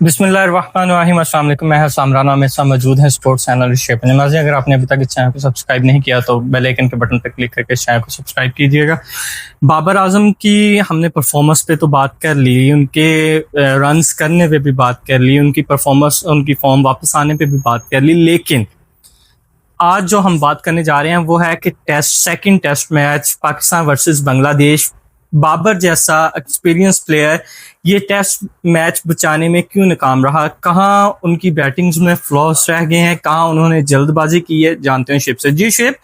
बिस्मिल्लाहिर्रहमानिर्रहीम। अस्सलाम वालेकुम। मैं हसन राना में सब मौजूद हैं स्पोर्ट्स एनालिस्ट शेप नमाजी। अगर आपने अभी तक इस चैनल को सब्सक्राइब नहीं किया तो बेल आइकन के बटन पर क्लिक करके इस चैनल को सब्सक्राइब कीजिएगा। बाबर आजम की हमने परफॉर्मेंस पे तो बात कर ली, उनके रन्स करने पे भी बात कर ली, उनकी परफॉर्मेंस, उनकी फॉर्म वापस आने पे भी बात कर ली। लेकिन आज जो हम बात करने जा रहे हैं वो है कि second test match Pakistan versus Bangladesh. Babar जैसा एक्सपीरियंस प्लेयर ये टेस्ट मैच बचाने में क्यों नाकाम रहा? कहाँ उनकी बैटिंग्स में फ्लॉस रह गए हैं, कहाँ उन्होंने जल्दबाजी की है? जानते हैं शेप से। जी शेप,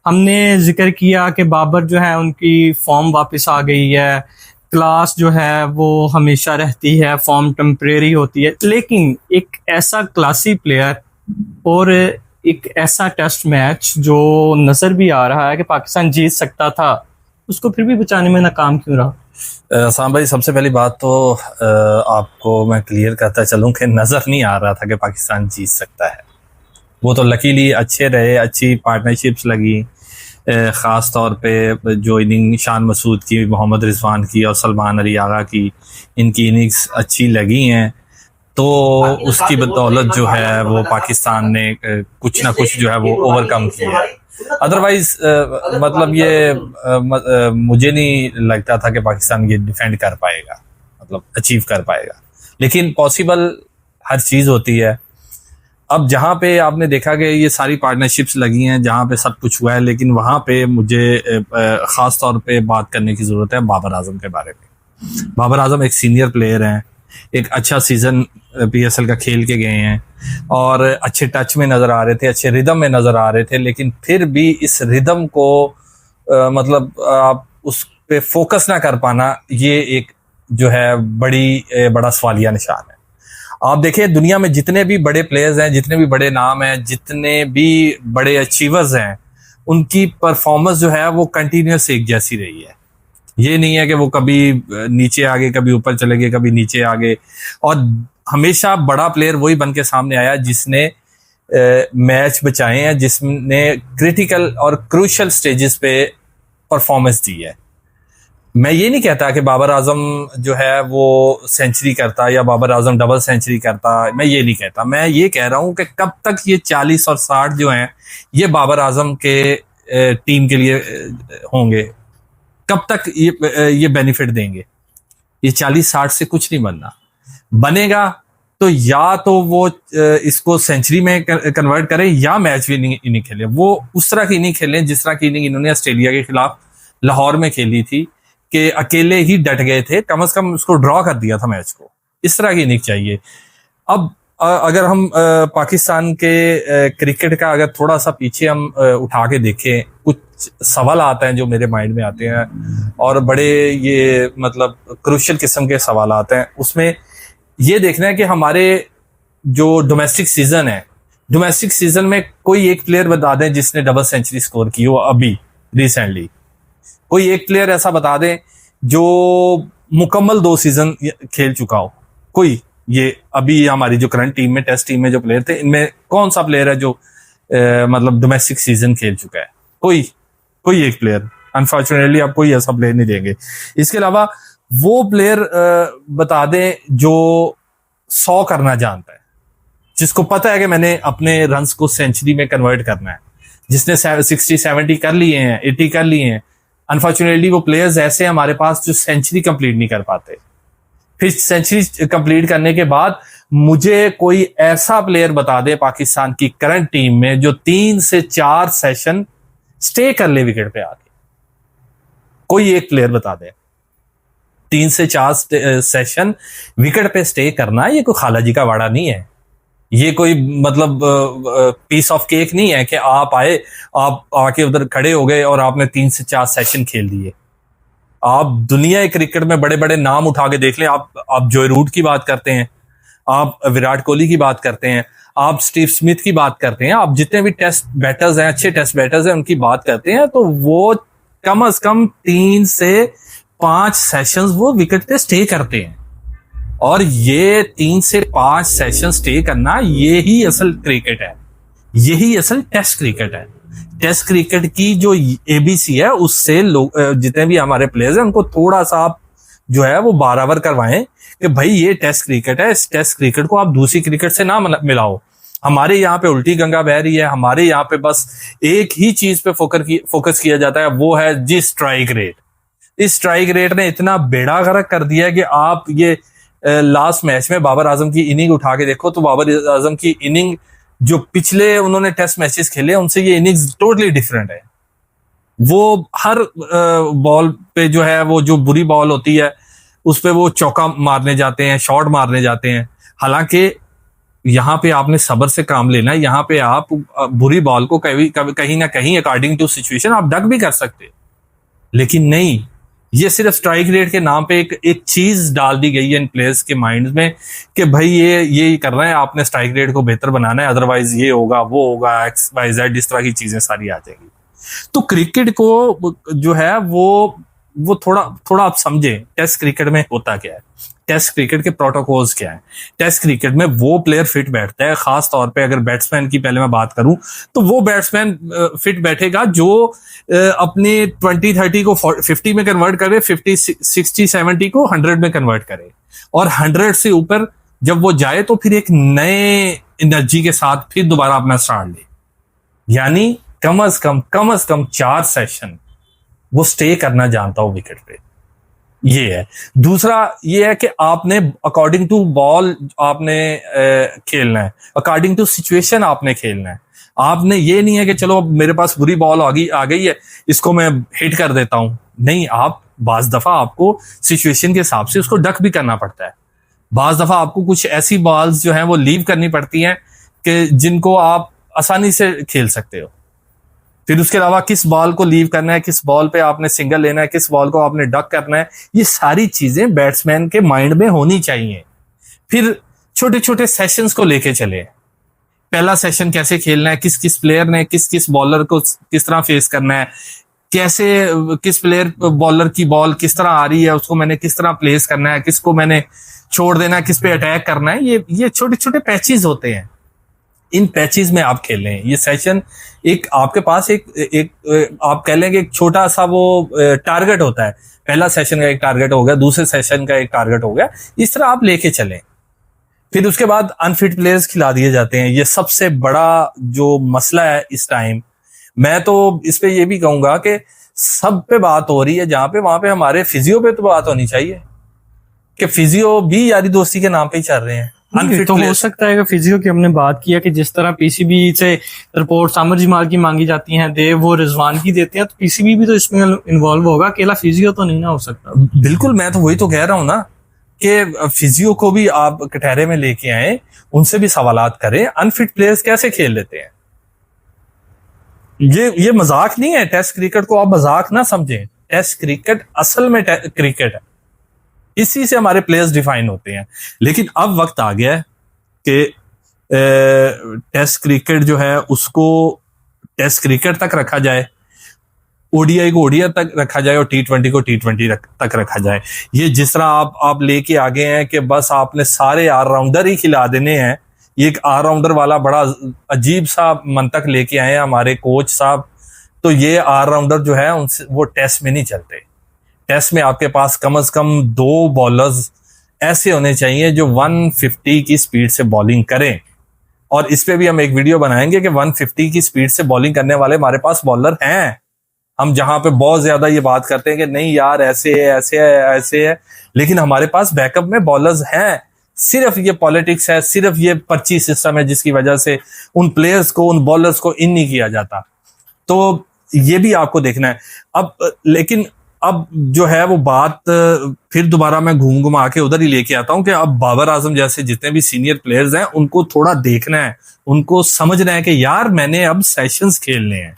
हमने जिक्र किया कि बाबर जो है उनकी फॉर्म वापस आ गई है, क्लास जो है वो हमेशा रहती है, फॉर्म टेम्परेरी होती है। लेकिन एक ऐसा क्लासी प्लेयर और एक ऐसा टेस्ट मैच जो नजर भी आ रहा है कि पाकिस्तान जीत सकता था, उसको फिर भी बचाने में नाकाम क्यों रहा? साम भाई, सबसे पहली बात तो आपको मैं क्लियर करता चलूं कि नज़र नहीं आ रहा था कि पाकिस्तान जीत सकता है। वो तो लकीली अच्छे रहे, अच्छी पार्टनरशिप्स लगी, ख़ास तौर पे जो इनिंग शान मसूद की, मोहम्मद रिजवान की और सलमान अली आगा की, इनकी इनिंग्स अच्छी लगी हैं, तो उसकी बदौलत जो है वो पाकिस्तान ने कुछ ना कुछ जो है वो ओवरकम किया है। अदरवाइज मतलब ये मुझे नहीं लगता था कि पाकिस्तान ये डिफेंड कर पाएगा, मतलब अचीव कर पाएगा। लेकिन पॉसिबल हर चीज़ होती है। अब जहाँ पे आपने देखा कि ये सारी पार्टनरशिप्स लगी हैं, जहाँ पे सब कुछ हुआ है, लेकिन वहाँ पे मुझे ख़ास तौर पे बात करने की ज़रूरत है बाबर आजम के बारे में। बाबर आजम एक सीनियर प्लेयर हैं, एक अच्छा सीजन पीएसएल का खेल के गए हैं और अच्छे टच में नजर आ रहे थे, अच्छे रिदम में नजर आ रहे थे। लेकिन फिर भी इस रिदम को मतलब आप उस पे फोकस ना कर पाना, ये एक जो है बड़ा सवालिया निशान है। आप देखिए, दुनिया में जितने भी बड़े प्लेयर्स हैं, जितने भी बड़े नाम हैं, जितने भी बड़े अचीवर्स हैं, उनकी परफॉर्मेंस जो है वो कंटिन्यूस एक जैसी रही है। ये नहीं है कि वो कभी नीचे आ गए, कभी ऊपर चले गए, कभी नीचे आ गए। और हमेशा बड़ा प्लेयर वही बन के सामने आया जिसने मैच बचाए हैं, जिसने क्रिटिकल और क्रूशल स्टेजेस पे परफॉर्मेंस दी है। मैं ये नहीं कहता कि बाबर आजम जो है वो सेंचुरी करता या बाबर आजम डबल सेंचुरी करता, मैं ये नहीं कहता। मैं ये कह रहा हूं कि कब तक ये 40 और 60 जो हैं ये बाबर आजम के टीम के लिए होंगे, कब तक ये बेनिफिट देंगे? ये 40-60 से कुछ नहीं बनेगा। तो या तो वो इसको सेंचुरी में कन्वर्ट करें या मैच विनिंग इनिंग खेलें। वो उस तरह की इनिंग खेलें जिस तरह की इनिंग इन्होंने ऑस्ट्रेलिया के खिलाफ लाहौर में खेली थी, कि अकेले ही डट गए थे, कम से कम उसको ड्रॉ कर दिया था मैच को। इस तरह की इनिंग चाहिए। अब अगर हम पाकिस्तान के क्रिकेट का अगर थोड़ा सा पीछे हम उठा के देखें, कुछ सवाल आते हैं जो मेरे माइंड में आते हैं और बड़े ये मतलब क्रूशियल किस्म के सवाल आते हैं। उसमें ये देखना है कि हमारे जो डोमेस्टिक सीजन में कोई एक प्लेयर बता दें जिसने डबल सेंचुरी स्कोर की हो अभी रिसेंटली। कोई एक प्लेयर ऐसा बता दें जो मुकम्मल 2 सीजन खेल चुका हो। कोई ये अभी हमारी जो करंट टीम में, टेस्ट टीम में जो प्लेयर थे, इनमें कौन सा प्लेयर है जो मतलब डोमेस्टिक सीजन खेल चुका है? कोई एक प्लेयर। अनफॉर्चुनेटली आप कोई ऐसा प्लेयर नहीं देंगे। इसके अलावा वो प्लेयर बता दें जो 100 करना जानता है, जिसको पता है कि मैंने अपने रन्स को सेंचुरी में कन्वर्ट करना है, जिसने 60-70 कर लिए हैं, 80 कर लिए हैं। अनफॉर्चुनेटली वो प्लेयर्स ऐसे हमारे पास जो सेंचुरी कंप्लीट नहीं कर पाते। फिर सेंचुरी कंप्लीट करने के बाद मुझे कोई ऐसा प्लेयर बता दे पाकिस्तान की करंट टीम में जो 3 से 4 सेशन स्टे कर ले विकेट पे आके। कोई एक प्लेयर बता दे। 3 से 4 सेशन विकेट पे स्टे करना ये कोई खालाजी का वाड़ा नहीं है। ये कोई मतलब पीस ऑफ केक नहीं है कि आप आए, आप आके उधर खड़े हो गए और आपने 3 से 4 सेशन खेल दिए। आप दुनिया क्रिकेट में बड़े बड़े नाम उठा के देख लें। आप जॉय रूट की बात करते हैं, आप विराट कोहली की बात करते हैं, आप स्टीव स्मिथ की बात करते हैं, आप जितने भी टेस्ट बैटर्स हैं, अच्छे टेस्ट बैटर्स हैं, उनकी बात करते हैं, तो वो कम से कम 3 से 5 सेशंस वो विकेट पे स्टे करते हैं। और ये 3 से 5 सेशन स्टे करना, ये ही असल क्रिकेट है, यही असल टेस्ट क्रिकेट है। टेस्ट क्रिकेट की जो एबीसी है, उससे लोग जितने भी हमारे प्लेयर्स हैं उनको थोड़ा सा आप जो है वो बराबर करवाएं कि भाई ये टेस्ट क्रिकेट है, इस टेस्ट क्रिकेट को आप दूसरी क्रिकेट से ना मिलाओ। हमारे यहाँ पे उल्टी गंगा बह रही है, हमारे यहाँ पे बस एक ही चीज पे फोकस किया जाता है, वो है जी स्ट्राइक रेट। इस स्ट्राइक रेट ने इतना बेड़ा गर्क कर दिया कि आप ये लास्ट मैच में बाबर आजम की इनिंग उठा के देखो तो बाबर आजम की इनिंग जो पिछले उन्होंने टेस्ट मैचेस खेले उनसे ये इनिंग्स टोटली डिफरेंट है। वो हर बॉल पे जो है वो जो बुरी बॉल होती है उस पे वो चौका मारने जाते हैं, शॉट मारने जाते हैं। हालांकि यहाँ पे आपने सब्र से काम लेना है। यहाँ पे आप बुरी बॉल को कहीं ना कहीं अकॉर्डिंग टू सिचुएशन आप डक भी कर सकते, लेकिन नहीं, ये सिर्फ स्ट्राइक रेट के नाम पे एक चीज डाल दी गई है इन प्लेयर्स के माइंड में कि भाई ये कर रहे हैं, आपने स्ट्राइक रेट को बेहतर बनाना है, अदरवाइज ये होगा वो होगा, एक्स वाई जेड, इस तरह की चीजें सारी आ जाएंगी। तो क्रिकेट को जो है वो थोड़ा आप समझें टेस्ट क्रिकेट में होता क्या है, टेस्ट क्रिकेट के प्रोटोकॉल्स क्या है। टेस्ट क्रिकेट में वो प्लेयर फिट बैठता है, खास तौर पे अगर बैट्समैन की पहले मैं बात करूं तो वो बैट्समैन फिट बैठेगा जो अपने 20-30 को 50 में कन्वर्ट करे, 50-60-70 को 100 में कन्वर्ट करे, और 100 से ऊपर जब वो जाए तो फिर एक नए एनर्जी के साथ फिर दोबारा अपना स्टार्ट ले। यानी कम से कम 4 सेशन वो स्टे करना जानता हो विकेट पे, ये है। दूसरा ये है कि आपने अकॉर्डिंग टू बॉल आपने खेलना है, अकॉर्डिंग टू सिचुएशन आपने खेलना है। आपने ये नहीं है कि चलो मेरे पास बुरी बॉल आ गई है, इसको मैं हिट कर देता हूं। नहीं, आप बाज दफा आपको सिचुएशन के हिसाब से उसको डक भी करना पड़ता है। बाज दफा आपको कुछ ऐसी बॉल्स जो हैं वो लीव करनी पड़ती हैं कि जिनको आप आसानी से खेल सकते हो। फिर उसके अलावा किस बॉल को लीव करना है, किस बॉल पे आपने सिंगल लेना है, किस बॉल को आपने डक करना है, ये सारी चीजें बैट्समैन के माइंड में होनी चाहिए। फिर छोटे छोटे सेशंस को लेके चले, पहला सेशन कैसे खेलना है, किस किस प्लेयर ने किस बॉलर को किस तरह फेस करना है, कैसे किस प्लेयर बॉलर की बॉल किस तरह आ रही है उसको मैंने किस तरह प्लेस करना है, किसको मैंने छोड़ देना है, किस पे अटैक करना है। ये छोटे छोटे पैचेस होते हैं, इन पैचेस में आप खेल रहे हैं। ये सेशन एक आपके पास एक आप कह लेंगे एक छोटा सा वो टारगेट होता है। पहला सेशन का एक टारगेट हो गया, दूसरे सेशन का एक टारगेट हो गया, इस तरह आप लेके चलें। फिर उसके बाद अनफिट प्लेयर्स खिला दिए जाते हैं। ये सबसे बड़ा जो मसला है इस टाइम। मैं तो इस पे ये भी कहूंगा कि सब पे बात हो रही है, जहां पे वहां पे हमारे फिजियो पे तो बात होनी चाहिए कि फिजियो भी यारी दोस्ती के नाम पे ही चल रहे हैं। तो हो सकता है कि फिजियो की हमने बात किया कि जिस तरह पीसीबी से रिपोर्ट आमिर जमाल की मांगी जाती हैं, देव वो रिजवान की देते हैं, तो पीसीबी भी तो इसमें इन्वॉल्व होगा, अकेला फिजियो तो नहीं ना हो सकता। बिल्कुल, मैं तो वही तो कह रहा हूं ना कि फिजियो को भी आप कटहरे में लेके आए, उनसे भी सवालात करें, अनफिट प्लेयर्स कैसे खेल लेते हैं। ये मजाक नहीं है। टेस्ट क्रिकेट को आप मजाक ना समझें। टेस्ट क्रिकेट असल में क्रिकेट है, इसी से हमारे प्लेयर्स डिफाइन होते हैं। लेकिन अब वक्त आ गया है कि टेस्ट क्रिकेट जो है उसको टेस्ट क्रिकेट तक रखा जाए, ओडीआई को ओडीआई तक रखा जाए, और T20 को T20 तक रखा जाए। ये जिस तरह आप लेके आगे हैं कि बस आपने सारे ऑलराउंडर ही खिला देने हैं, ये एक ऑलराउंडर वाला बड़ा अजीब सा मंतक लेके आए हैं हमारे कोच साहब। तो ये ऑलराउंडर जो है उनसे वो टेस्ट में नहीं चलते। टेस्ट में आपके पास कम से कम 2 बॉलर्स ऐसे होने चाहिए जो 150 की स्पीड से बॉलिंग करें। और इस पे भी हम एक वीडियो बनाएंगे कि 150 की स्पीड से बॉलिंग करने वाले हमारे पास बॉलर हैं। हम जहां पे बहुत ज्यादा ये बात करते हैं कि नहीं यार ऐसे है ऐसे है ऐसे है, लेकिन हमारे पास बैकअप में बॉलर्स हैं। सिर्फ ये पॉलिटिक्स है, सिर्फ ये पर्ची सिस्टम है जिसकी वजह से उन प्लेयर्स को, उन बॉलर्स को इन नहीं किया जाता। तो ये भी आपको देखना है। लेकिन अब जो है वो बात फिर दोबारा मैं घुमा के उधर ही लेके आता हूं कि अब बाबर आजम जैसे जितने भी सीनियर प्लेयर्स हैं उनको थोड़ा देखना है, उनको समझना है कि यार मैंने अब सेशंस खेलने हैं,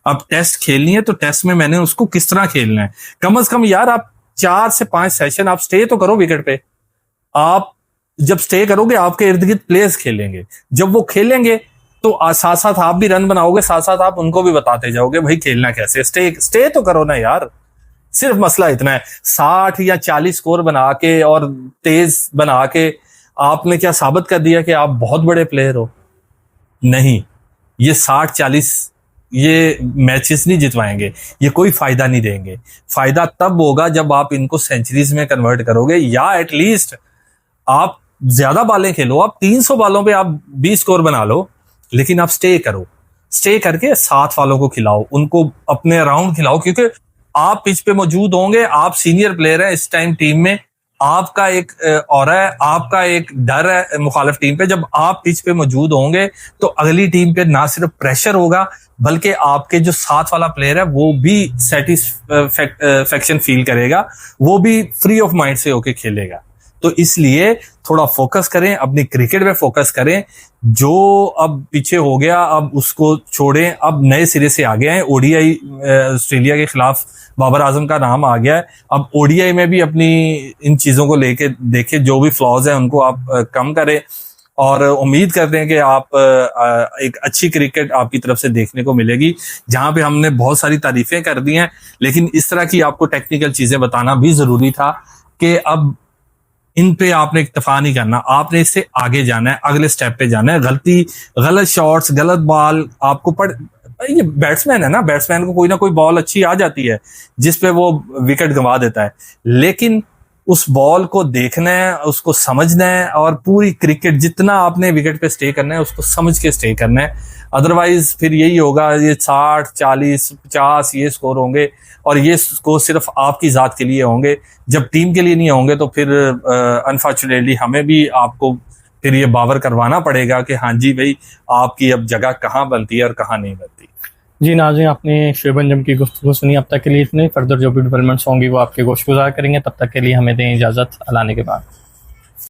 अब टेस्ट खेलनी है, तो टेस्ट में मैंने उसको किस तरह खेलना है। कम से कम यार आप 4 से 5 सेशन आप स्टे तो करो विकेट पे। आप जब स्टे करोगे आपके इर्द गिर्द प्लेयर्स खेलेंगे, जब वो खेलेंगे तो साथ साथ आप भी रन बनाओगे, साथ साथ आप उनको भी बताते जाओगे भाई खेलना कैसे। स्टे तो करो ना यार। सिर्फ मसला इतना है 60 या 40 स्कोर बना के और तेज बना के आपने क्या साबित कर दिया कि आप बहुत बड़े प्लेयर हो? नहीं, ये 60-40 ये मैचेस नहीं जितवाएंगे, ये कोई फायदा नहीं देंगे। फायदा तब होगा जब आप इनको सेंचुरीज में कन्वर्ट करोगे, या एटलीस्ट आप ज्यादा बालें खेलो, आप 300 बालों पे आप 20 स्कोर बना लो, लेकिन आप स्टे करो, स्टे करके साथ वालों को खिलाओ, उनको अपने राउंड खिलाओ, क्योंकि आप पिच पे मौजूद होंगे, आप सीनियर प्लेयर हैं इस टाइम टीम में, आपका एक ऑरा है, आपका एक डर है मुखालिफ टीम पे। जब आप पिच पे मौजूद होंगे तो अगली टीम पे ना सिर्फ प्रेशर होगा, बल्कि आपके जो साथ वाला प्लेयर है वो भी सेटिस्फेक्शन फील करेगा, वो भी फ्री ऑफ माइंड से होके खेलेगा। तो इसलिए थोड़ा फोकस करें, अपनी क्रिकेट पे फोकस करें। जो अब पीछे हो गया अब उसको छोड़ें, अब नए सिरे से आ गए हैं। ओडीआई ऑस्ट्रेलिया के खिलाफ बाबर आजम का नाम आ गया है, अब ओडीआई में भी अपनी इन चीजों को लेके देखें, जो भी फ्लॉज हैं उनको आप कम करें, और उम्मीद करते हैं कि आप एक अच्छी क्रिकेट आपकी तरफ से देखने को मिलेगी। जहां पे हमने बहुत सारी तारीफें कर दी हैं, लेकिन इस तरह की आपको टेक्निकल चीजें बताना भी जरूरी था कि अब इन पे आपने इक्तफा नहीं करना, आपने इससे आगे जाना है, अगले स्टेप पे जाना है। गलत शॉट्स, गलत बॉल आपको ये बैट्समैन है ना, बैट्समैन को कोई ना कोई बॉल अच्छी आ जाती है जिसपे वो विकेट गंवा देता है, लेकिन उस बॉल को देखना है, उसको समझना है, और पूरी क्रिकेट जितना आपने विकेट पे स्टे करना है उसको समझ के स्टे करना है। अदरवाइज फिर यही होगा, ये 60, 40, 50 ये स्कोर होंगे, और ये स्कोर सिर्फ आपकी जात के लिए होंगे। जब टीम के लिए नहीं होंगे तो फिर अनफॉर्चुनेटली हमें भी आपको फिर ये बावर करवाना पड़ेगा कि हाँ जी भाई, आपकी अब जगह कहाँ बनती है और कहाँ नहीं बनती। जी नाज़रीन, आपने शोएब अंजम की गुफ्तगू सुनी। अब तक के लिए इतने, फर्दर जो भी डेवलपमेंट्स होंगी वो आपके गोश्तगुजार करेंगे। तब तक के लिए हमें दें इजाज़त, अल्लाह ने के बाद।